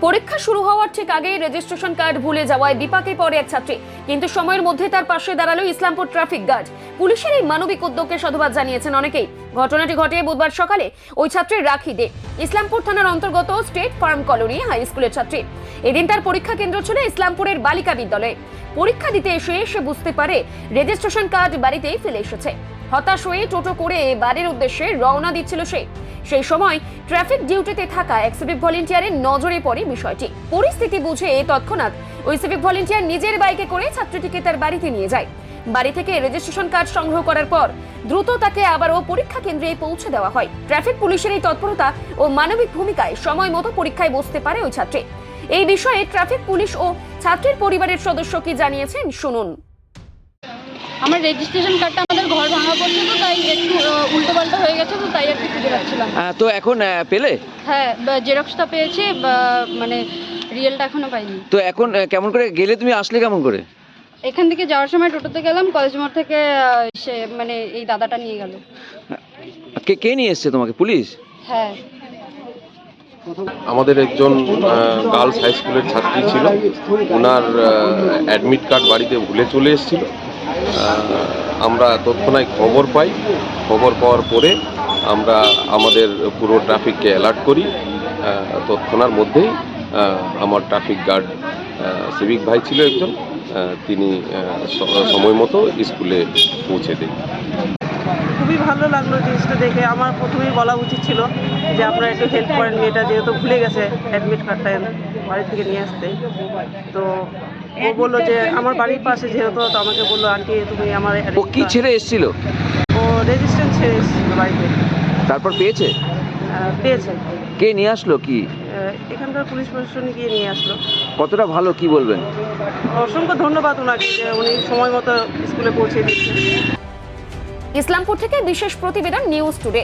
পরীক্ষা শুরু হওয়ার ঠিক আগে রেজিস্ট্রেশন কার্ড ভুলে যাওয়ায় বিপাকে পড়ে এক ছাত্রী, কিন্তু সময়ের মধ্যে তার পাশে দাঁড়ালো ইসলামপুর ট্রাফিক গার্ড। পুলিশের এই মানবিক উদ্যোগকে সাধুবাদ জানিয়েছেন অনেকেই। ঘটনাটি ঘটে বুধবার সকালে। ওই ছাত্রীর রাখি দে, ইসলামপুর থানার অন্তর্গত স্টেট ফার্ম কলোনি হাই স্কুলের ছাত্রী। এদিন তার পরীক্ষা কেন্দ্র ছিল ইসলামপুরের বালিকা বিদ্যালয়ে। পরীক্ষা দিতে এসে সে বুঝতে পারে রেজিস্ট্রেশন কার্ড বাড়িতেই ফেলে এসেছে। হতাশ হয়ে টোটো করে বাড়ির উদ্দেশ্যে রওনা দিচ্ছিল সে। সেই সময় ট্রাফিক ডিউটিতে থাকা এক সিভিক ভলেন্টিয়ারের নজরে পড়ে বিষয়টি। পরিস্থিতি বুঝে তৎক্ষণাৎ ওই সিভিক ভলেন্টিয়ার নিজের বাইকে করে ছাত্রীটিকে তার বাড়িতে নিয়ে যায়। বাড়ি থেকে রেজিস্ট্রেশন কার্ড সংগ্রহ করার পর দ্রুত তাকে আবারও পরীক্ষা কেন্দ্রে পৌঁছে দেওয়া হয়। ট্রাফিক পুলিশের এই তৎপরতা ও মানবিক ভূমিকায় সময় মতো পরীক্ষায় বসতে পারে ওই ছাত্রী। এই বিষয়ে ট্রাফিক পুলিশ ও ছাত্রীর পরিবারের সদস্য কি জানিয়েছেন শুনুন। আমার রেজিস্ট্রেশন কার্ডটা আমাদের ঘর ভাঙা পড়ছে, তো তাই একটু উল্টোপাল্টা হয়ে গেছে, তো তাই একটু খুঁজে পাচ্ছিলাম। তো এখন পেলে? হ্যাঁ, জেরক্সটা পেয়েছি, মানে রিয়েলটা এখনো পাইনি। তো এখন কেমন করে গেলে, তুমি আসলে কেমন করে? এখান থেকে যাওয়ার সময় টোটোতে গেলাম, কলেজ মোড় থেকে সে মানে এই দাদাটা নিয়ে গেল। কে নিয়ে এসছে তোমাকে? পুলিশ? হ্যাঁ। আমাদের একজন গার্লস হাই স্কুলের ছাত্রী ছিল, ওনার অ্যাডমিট কার্ড বাড়িতে ভুলে চলে এসেছিল। আমরা তৎক্ষণাৎ খবর পাই। খবর পাওয়ার পরে আমরা আমাদের পুরো ট্রাফিককে অ্যালার্ট করি। তৎক্ষণার মধ্যেই আমার ট্রাফিক গার্ড সিভিক ভাই ছিল একজন, তিনি সময় মতো স্কুলে পৌঁছে দেন। খুবই ভালো লাগলো জিনিসটা দেখে। আমার প্রথমেই বলা উচিত ছিল যে আপনারা একটু হেল্প করেন, মেয়েটা যেহেতু ভুলে গেছে অ্যাডমিট কার্ডটা বাড়ি থেকে নিয়ে আসতে। তো ও বললো যে আমার বাড়ির পাশে যেহেতু, তো আমাকে বললো আন্টি তুমি আমার। ও কি ছেড়ে এসেছিল? ও রেজিস্ট্রেশন ছেড়ে এসেছিল বাড়িতে। তারপর পেয়েছে? পেয়েছে। কে নিয়ে আসলো? কি এখানকার পুলিশ প্রশাসন গিয়ে নিয়ে আসলো। কতটা ভালো, কি বলবেন? অসংখ্য ধন্যবাদ ওনাকে যে উনি সময় মতো স্কুলে পৌঁছে দিচ্ছেন। ইসলামপুর থেকে বিশেষ প্রতিবেদন, নিউজ টুডে।